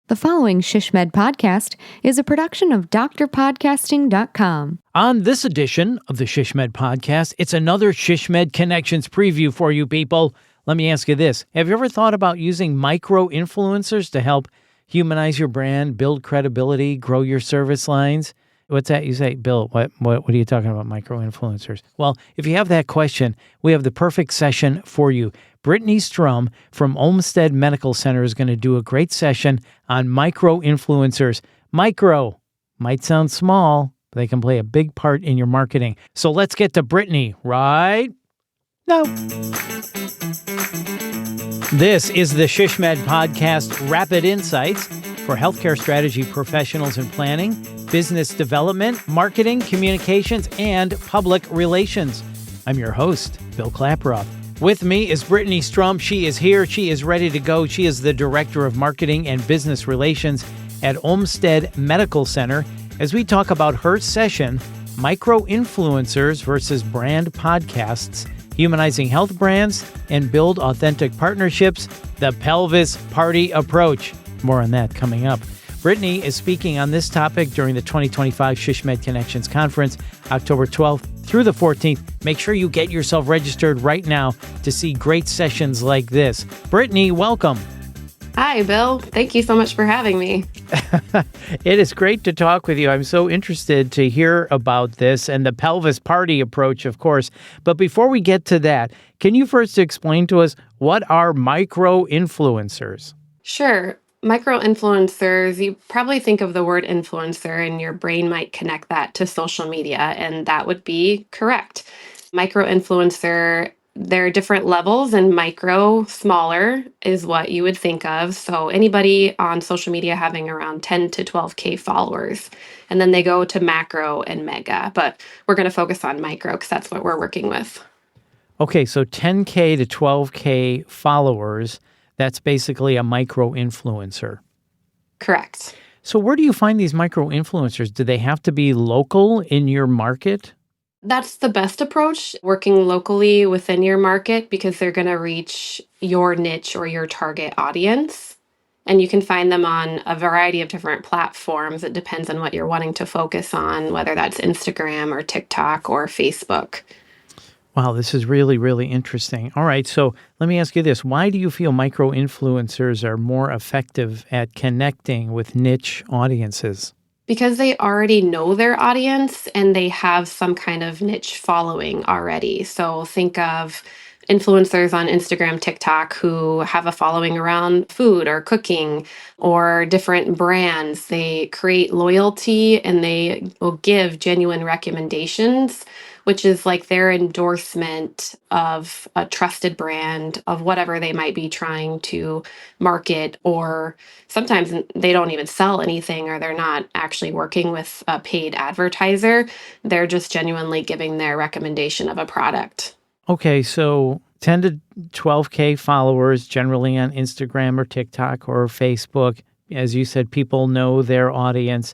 The following ShishMed podcast is a production of drpodcasting.com. On this edition of the ShishMed podcast, it's another ShishMed Connections preview for you people. Let me ask you this. Have you ever thought about using micro-influencers to help humanize your brand, build credibility, grow your service lines? What's that you say, Bill? What are you talking about, micro-influencers? Well, if you have that question, we have the perfect session for you. Brittany Strum from Olmsted Medical Center is going to do a great session on micro-influencers. Micro might sound small, but they can play a big part in your marketing. So let's get to Brittany, right? No. This is the ShishMed Podcast Rapid Insights for healthcare strategy professionals in planning, business development, marketing, communications, and public relations. I'm your host, Bill Klaproth. With me is Brittany Strum. She is here. She is ready to go. She is the Director of Marketing and Business Relations at Olmsted Medical Center as we talk about her session, Micro-Influencers versus Brand Podcasts, Humanizing Health Brands and Build Authentic Partnerships, the Pelvis Party Approach. More on that coming up. Brittany is speaking on this topic during the 2025 ShishMed Connections Conference, October 12th through the 14th. Make sure you get yourself registered right now to see great sessions like this. Brittany, welcome. Hi, Bill. Thank you so much for having me. It is great to talk with you. I'm so interested to hear about this and the Pelvis Party approach, of course. But before we get to that, can you first explain to us what are micro-influencers? Sure. Micro-influencers, you probably think of the word influencer and your brain might connect that to social media, and that would be correct. Micro-influencer, there are different levels, and micro, smaller, is what you would think of. So anybody on social media having around 10 to 12K followers, and then they go to macro and mega, but we're going to focus on micro because that's what we're working with. Okay, so 10K to 12K followers. That's basically a micro-influencer. Correct. So where do you find these micro-influencers? Do they have to be local in your market? That's the best approach, working locally within your market, because they're going to reach your niche or your target audience. And you can find them on a variety of different platforms. It depends on what you're wanting to focus on, whether that's Instagram or TikTok or Facebook. Wow, this is really, really interesting. All right, so let me ask you this. Why do you feel micro-influencers are more effective at connecting with niche audiences? Because they already know their audience and they have some kind of niche following already. So think of influencers on Instagram, TikTok who have a following around food or cooking or different brands. They create loyalty and they will give genuine recommendations, which is like their endorsement of a trusted brand of whatever they might be trying to market, or sometimes they don't even sell anything or they're not actually working with a paid advertiser. They're just genuinely giving their recommendation of a product. Okay, so 10 to 12K followers generally on Instagram or TikTok or Facebook. As you said, people know their audience.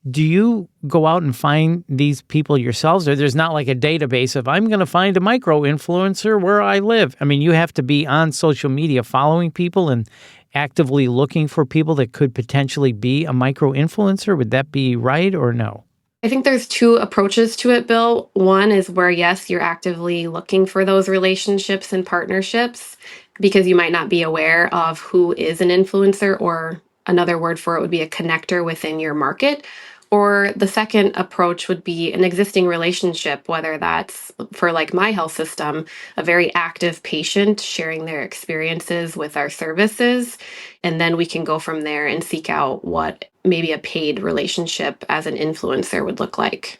Do you go out and find these people yourselves, or there's not like a database of I'm going to find a micro-influencer where I live? I mean, you have to be on social media following people and actively looking for people that could potentially be a micro-influencer. Would that be right or no? I think there's two approaches to it, Bill. One is where, yes, you're actively looking for those relationships and partnerships because you might not be aware of who is an influencer, or another word for it would be a connector within your market. Or the second approach would be an existing relationship, whether that's for like my health system, a very active patient sharing their experiences with our services. And then we can go from there and seek out what maybe a paid relationship as an influencer would look like.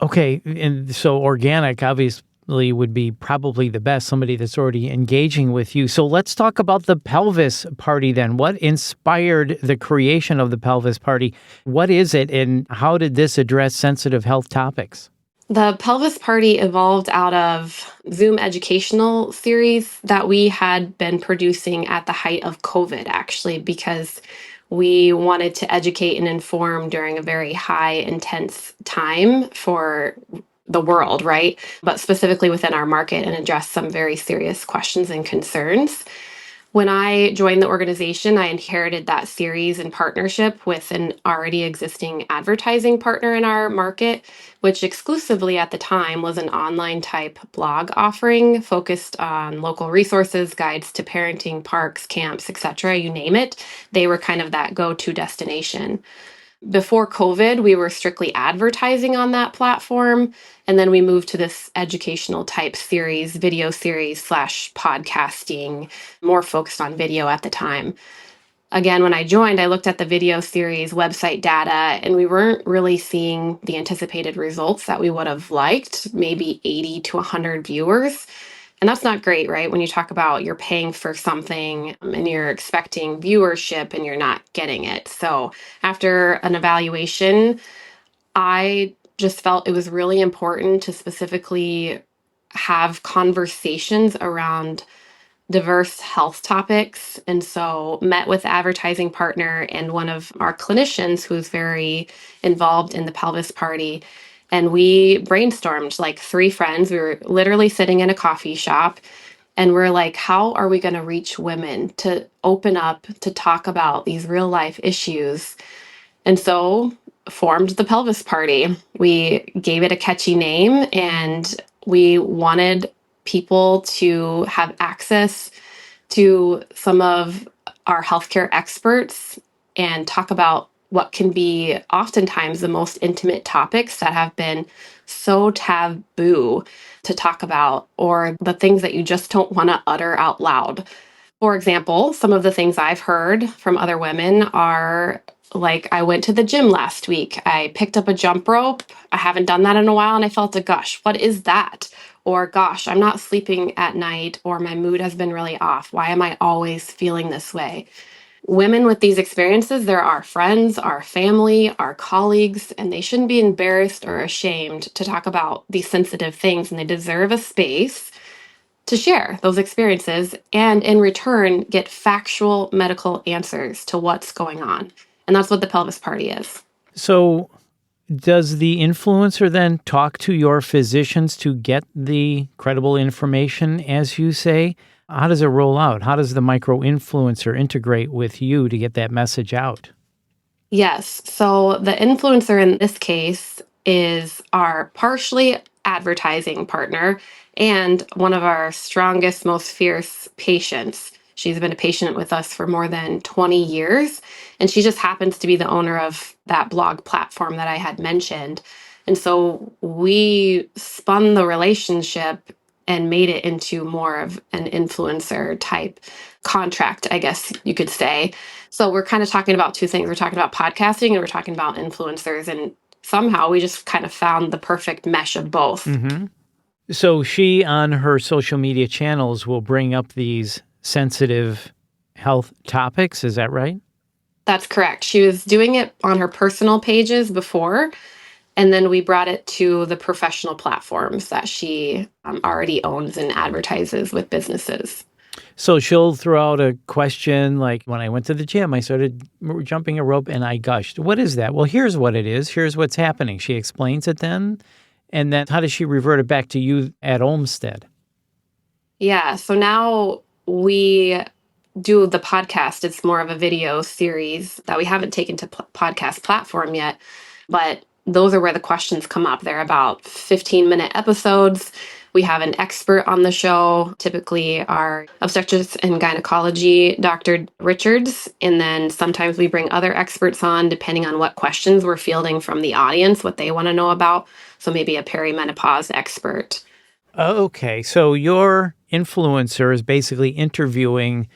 Okay, and so organic, obviously, would be probably the best, somebody that's already engaging with you. So let's talk about the Pelvis Party then. What inspired the creation of the Pelvis Party? What is it, and how did this address sensitive health topics? The Pelvis Party evolved out of Zoom educational series that we had been producing at the height of COVID, actually, because we wanted to educate and inform during a very high, intense time for the world, right? But specifically within our market, and address some very serious questions and concerns. When I joined the organization, I inherited that series in partnership with an already existing advertising partner in our market, which exclusively at the time was an online type blog offering focused on local resources, guides to parenting, parks, camps, etc. You name it. They were kind of that go-to destination. Before COVID, we were strictly advertising on that platform. And then we moved to this educational type series, video series slash podcasting, more focused on video at the time. Again, when I joined, I looked at the video series website data, and we weren't really seeing the anticipated results that we would have liked, maybe 80 to 100 viewers. And that's not great, right? When you talk about you're paying for something and you're expecting viewership and you're not getting it. So after an evaluation, I just felt it was really important to specifically have conversations around diverse health topics. And so met with the advertising partner and one of our clinicians who's very involved in the Pelvis Party. And we brainstormed like three friends. We were literally sitting in a coffee shop and we're like, how are we going to reach women to open up, to talk about these real life issues? And so formed the Pelvis Party. We gave it a catchy name and we wanted people to have access to some of our healthcare experts and talk about what can be oftentimes the most intimate topics that have been so taboo to talk about, or the things that you just don't want to utter out loud. For example, some of the things I've heard from other women are like, I went to the gym last week. I picked up a jump rope. I haven't done that in a while and I felt a gush. What is that? Or gosh, I'm not sleeping at night, or my mood has been really off. Why am I always feeling this way? Women with these experiences, they're our friends, our family, our colleagues, and they shouldn't be embarrassed or ashamed to talk about these sensitive things, and they deserve a space to share those experiences and in return get factual medical answers to what's going on. And that's what the Pelvis Party is. So does the influencer then talk to your physicians to get the credible information, as you say? How does it roll out? How does the micro-influencer integrate with you to get that message out? Yes. So the influencer in this case is our partially advertising partner and one of our strongest, most fierce patients. She's been a patient with us for more than 20 years, and she just happens to be the owner of that blog platform that I had mentioned. And so we spun the relationship and made it into more of an influencer type contract, I guess you could say. So we're kind of talking about two things. We're talking about podcasting and we're talking about influencers. And somehow we just kind of found the perfect mesh of both. Mm-hmm. So she, on her social media channels, will bring up these sensitive health topics. Is that right? That's correct. She was doing it on her personal pages before, and then we brought it to the professional platforms that she already owns and advertises with businesses. So she'll throw out a question like, when I went to the gym, I started jumping a rope and I gushed. What is that? Well, here's what it is. Here's what's happening. She explains it then. And then how does she revert it back to you at Olmsted? Yeah. So now we do the podcast. It's more of a video series that we haven't taken to podcast platform yet, but those are where the questions come up. They're about 15-minute episodes. We have an expert on the show, typically our obstetrics and gynecology, Dr. Richards. And then sometimes we bring other experts on depending on what questions we're fielding from the audience, what they want to know about. So maybe a perimenopause expert. Okay. So your influencer is basically interviewing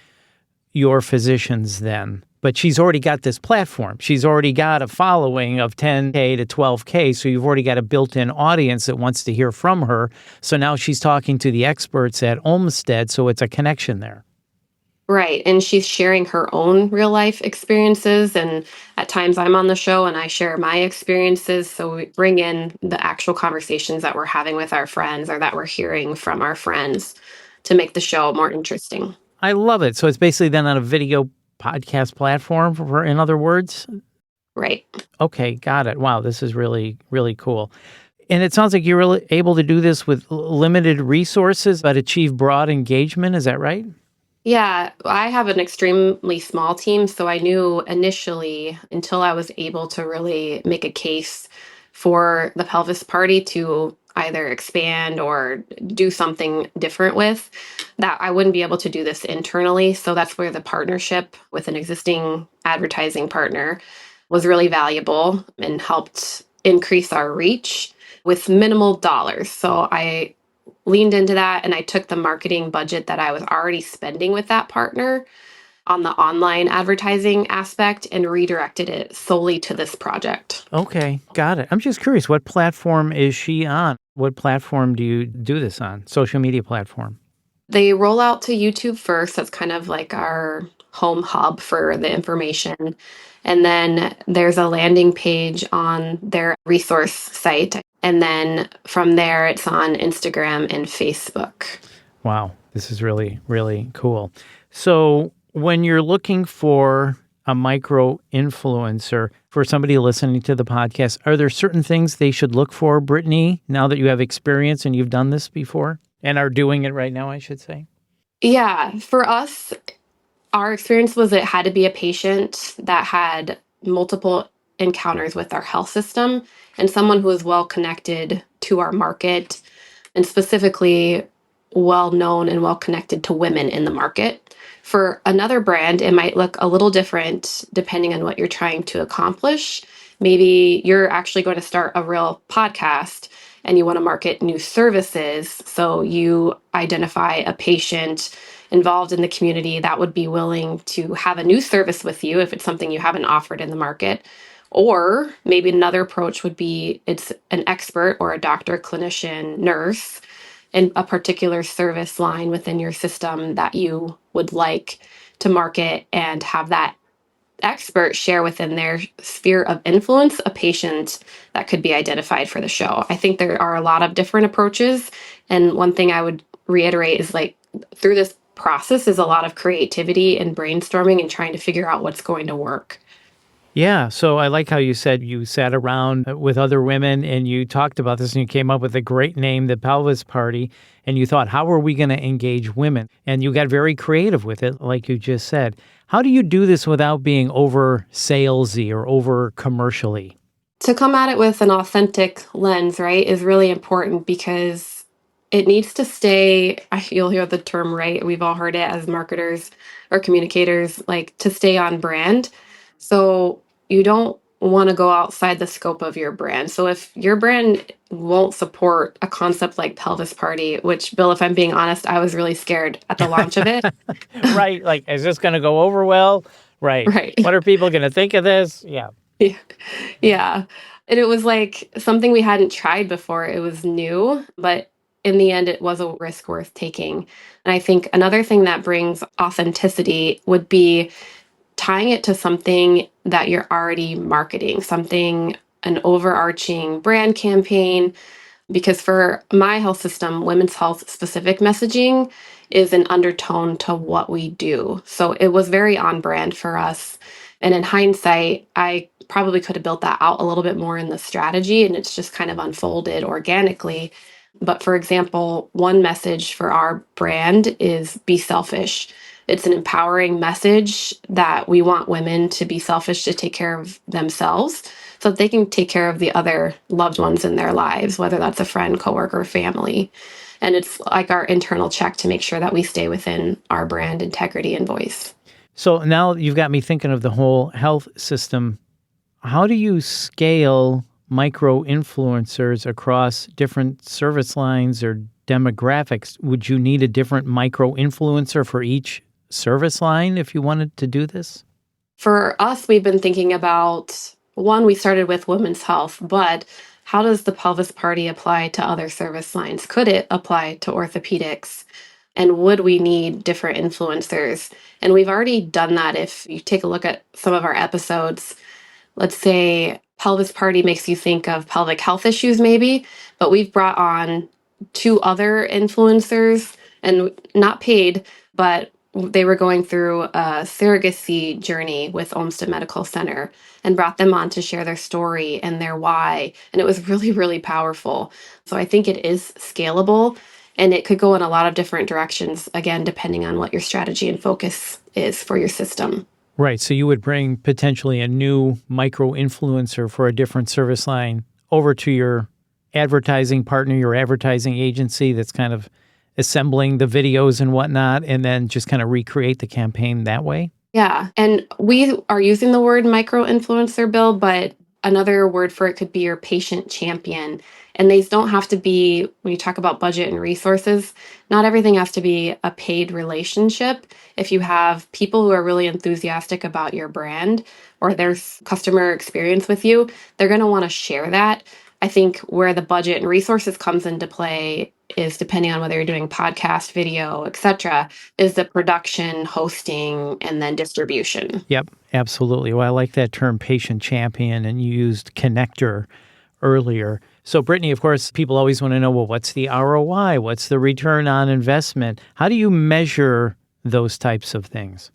your physicians then. But she's already got this platform. She's already got a following of 10K to 12K. So you've already got a built-in audience that wants to hear from her. So now she's talking to the experts at Olmsted. So it's a connection there. Right. And she's sharing her own real life experiences. And at times I'm on the show and I share my experiences. So we bring in the actual conversations that we're having with our friends or that we're hearing from our friends to make the show more interesting. I love it. So it's basically then on a video podcast platform, in other words? Right. Okay, got it. Wow, this is really, really cool. And it sounds like you're really able to do this with limited resources, but achieve broad engagement. Is that right? Yeah, I have an extremely small team, so I knew initially, until I was able to really make a case for the Pelvis Party to either expand or do something different with, that I wouldn't be able to do this internally. So that's where the partnership with an existing advertising partner was really valuable and helped increase our reach with minimal dollars. So I leaned into that and I took the marketing budget that I was already spending with that partner on the online advertising aspect and redirected it solely to this project. Okay, got it. I'm just curious, what platform is she on? What platform do you do this on? Social media platform? They roll out to YouTube first. That's kind of like our home hub for the information. And then there's a landing page on their resource site. And then from there, it's on Instagram and Facebook. Wow, this is really, really cool. So, when you're looking for a micro influencer, for somebody listening to the podcast, are there certain things they should look for, Brittany, now that you have experience and you've done this before and are doing it right now, I should say? Yeah, for us, our experience was it had to be a patient that had multiple encounters with our health system and someone who was well connected to our market and specifically well known and well connected to women in the market. For another brand, it might look a little different depending on what you're trying to accomplish. Maybe you're actually going to start a real podcast and you want to market new services. So you identify a patient involved in the community that would be willing to have a new service with you if it's something you haven't offered in the market. Or maybe another approach would be it's an expert or a doctor, clinician, nurse in a particular service line within your system that you would like to market and have that expert share within their sphere of influence a patient that could be identified for the show. I think there are a lot of different approaches. And one thing I would reiterate is like through this process is a lot of creativity and brainstorming and trying to figure out what's going to work. Yeah, so I like how you said you sat around with other women and you talked about this and you came up with a great name, the Pelvis Party, and you thought, how are we going to engage women? And you got very creative with it, like you just said. How do you do this without being over salesy or over commercially? To come at it with an authentic lens, right, is really important because it needs to stay. You'll hear the term, right? We've all heard it as marketers or communicators, like to stay on brand. So you don't want to go outside the scope of your brand. So if your brand won't support a concept like Pelvis Party, which, Bill, if I'm being honest, I was really scared at the launch of it. Right, like, is this going to go over well? Right. Right. What are people going to think of this? Yeah. Yeah. Yeah. And it was like something we hadn't tried before. It was new, but in the end, it was a risk worth taking. And I think another thing that brings authenticity would be tying it to something that you're already marketing, something, an overarching brand campaign, because for my health system, women's health specific messaging is an undertone to what we do. So it was very on brand for us. And in hindsight, I probably could have built that out a little bit more in the strategy, and it's just kind of unfolded organically. But for example, one message for our brand is be selfish. It's an empowering message that we want women to be selfish to take care of themselves so that they can take care of the other loved ones in their lives, whether that's a friend, coworker, family. And it's like our internal check to make sure that we stay within our brand integrity and voice. So now you've got me thinking of the whole health system. How do you scale micro influencers across different service lines or demographics? Would you need a different micro influencer for each service line if you wanted to do this? For us, we've been thinking about one, we started with women's health, but how does the pelvis party apply to other service lines? Could it apply to orthopedics? And would we need different influencers? And we've already done that. If you take a look at some of our episodes, let's say pelvis party makes you think of pelvic health issues, maybe, but we've brought on two other influencers and not paid, but they were going through a surrogacy journey with Olmsted Medical Center and brought them on to share their story and their why. And it was really, really powerful. So I think it is scalable. And it could go in a lot of different directions, again, depending on what your strategy and focus is for your system. Right. So you would bring potentially a new micro influencer for a different service line over to your advertising partner, your advertising agency that's kind of assembling the videos and whatnot, and then just kind of recreate the campaign that way? Yeah. And we are using the word micro influencer, Bill, but another word for it could be your patient champion. And these don't have to be, when you talk about budget and resources, not everything has to be a paid relationship. If you have people who are really enthusiastic about your brand or their customer experience with you, they're going to want to share that. I think where the budget and resources comes into play is depending on whether you're doing podcast, video, etc., is the production, hosting, and then distribution. Yep, absolutely. Well, I like that term patient champion, and you used connector earlier. So, Brittany, of course, people always want to know, well, what's the ROI? What's the return on investment? How do you measure those types of things?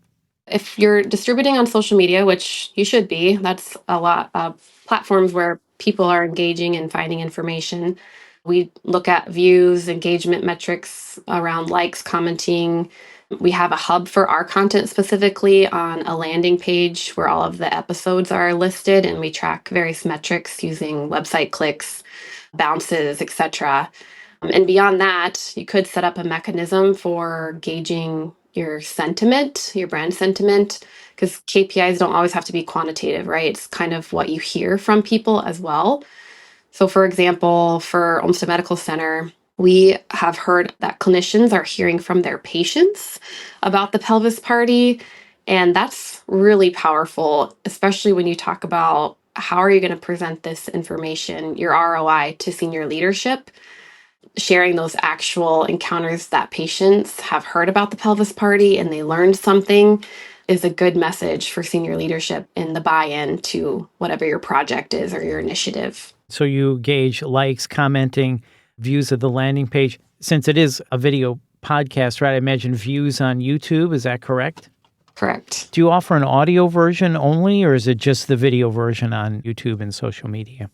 If you're distributing on social media, which you should be, that's a lot of platforms where people are engaging and finding information. We look at views, engagement metrics around likes, commenting. We have a hub for our content specifically on a landing page where all of the episodes are listed, and we track various metrics using website clicks, bounces, etc. And beyond that, you could set up a mechanism for gauging your sentiment, your brand sentiment, because KPIs don't always have to be quantitative, right? It's kind of what you hear from people as well. So, for example, for Olmsted Medical Center, we have heard that clinicians are hearing from their patients about the Pelvis Party. And that's really powerful, especially when you talk about how are you going to present this information, your ROI, to senior leadership. Sharing those actual encounters that patients have heard about the Pelvis Party and they learned something is a good message for senior leadership in the buy-in to whatever your project is or your initiative. So you gauge likes, commenting, views of the landing page. Since it is a video podcast, right? I imagine views on YouTube. Is that correct? Correct. Do you offer an audio version only, or is it just the video version on YouTube and social media?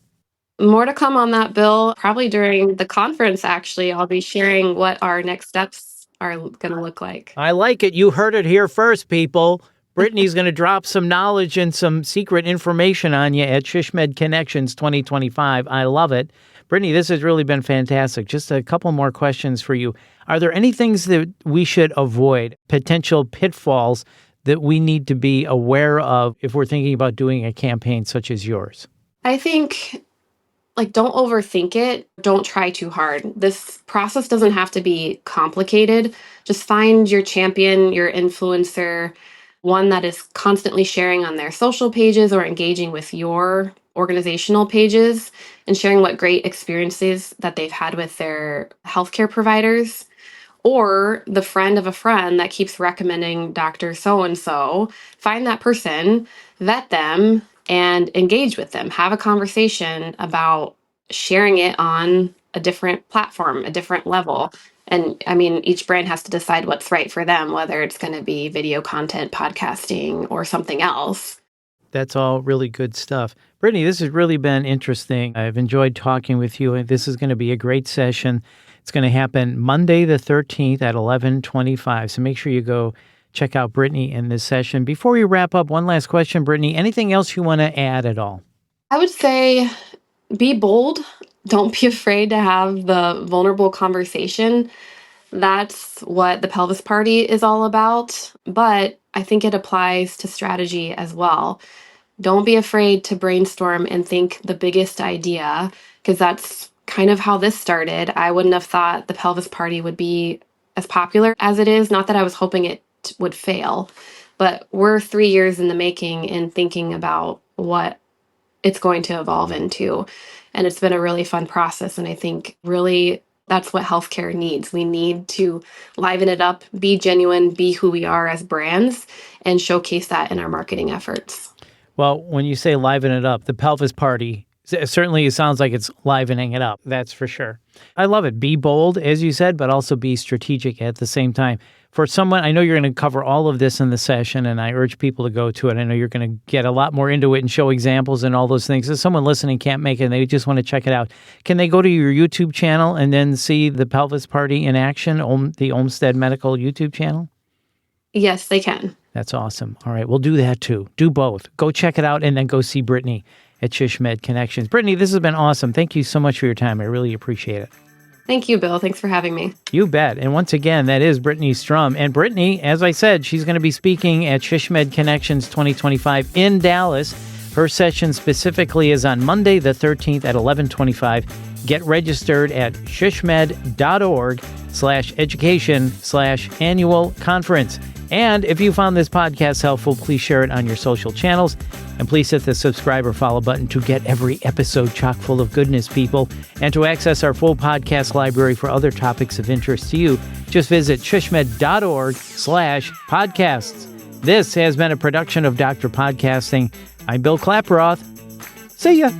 More to come on that, Bill. Probably during the conference, actually, I'll be sharing what our next steps are going to look like. I like it. You heard it here first, people. Brittany's going to drop some knowledge and some secret information on you at ShishMed Connections 2025. I love it. Brittany, this has really been fantastic. Just a couple more questions for you. Are there any things that we should avoid, potential pitfalls that we need to be aware of if we're thinking about doing a campaign such as yours? I think don't overthink it. Don't try too hard. This process doesn't have to be complicated. Just find your champion, your influencer, one that is constantly sharing on their social pages or engaging with your organizational pages and sharing what great experiences that they've had with their healthcare providers, or the friend of a friend that keeps recommending Dr. So-and-so. Find that person, vet them, and engage with them. Have a conversation about sharing it on a different platform, a different level. And I mean, each brand has to decide what's right for them, whether it's going to be video content, podcasting, or something else. That's all really good stuff. Brittany, this has really been interesting. I've enjoyed talking with you. This is going to be a great session. It's going to happen Monday the 13th at 11:25. So make sure you go check out Brittany in this session. Before we wrap up, one last question, Brittany. Anything else you want to add at all? I would say be bold. Don't be afraid to have the vulnerable conversation. That's what the Pelvis Party is all about. But I think it applies to strategy as well. Don't be afraid to brainstorm and think the biggest idea, because that's kind of how this started. I wouldn't have thought the Pelvis Party would be as popular as it is. Not that I was hoping it would fail, but we're 3 years in the making in thinking about what it's going to evolve into. And it's been a really fun process. And I think really that's what healthcare needs. We need to liven it up, be genuine, be who we are as brands, and showcase that in our marketing efforts. Well, when you say liven it up, the Pelvis Party, certainly it sounds like it's livening it up. That's for sure. I love it. Be bold, as you said, but also be strategic at the same time. for someone, I know you're going to cover all of this in the session, and I urge people to go to it. I know you're going to get a lot more into it and show examples and all those things. If someone listening can't make it and they just want to check it out, can they go to your YouTube channel and then see the Pelvis Party in action, the Olmsted Medical YouTube channel? Yes, they can. That's awesome. All right, we'll do that too. Do both. Go check it out and then go see Brittany at ShishMed Connections. Brittany, this has been awesome. Thank you so much for your time. I really appreciate it. Thank you, Bill. Thanks for having me. You bet. And once again, that is Brittany Strum. And Brittany, as I said, she's going to be speaking at ShishMed Connections 2025 in Dallas. Her session specifically is on Monday the 13th at 11:25. Get registered at shishmed.org/education/annual conference. And if you found this podcast helpful, please share it on your social channels. And please hit the subscribe or follow button to get every episode chock full of goodness, people. And to access our full podcast library for other topics of interest to you, just visit shishmed.org/podcasts. This has been a production of Dr. Podcasting. I'm Bill Klaproth. See ya.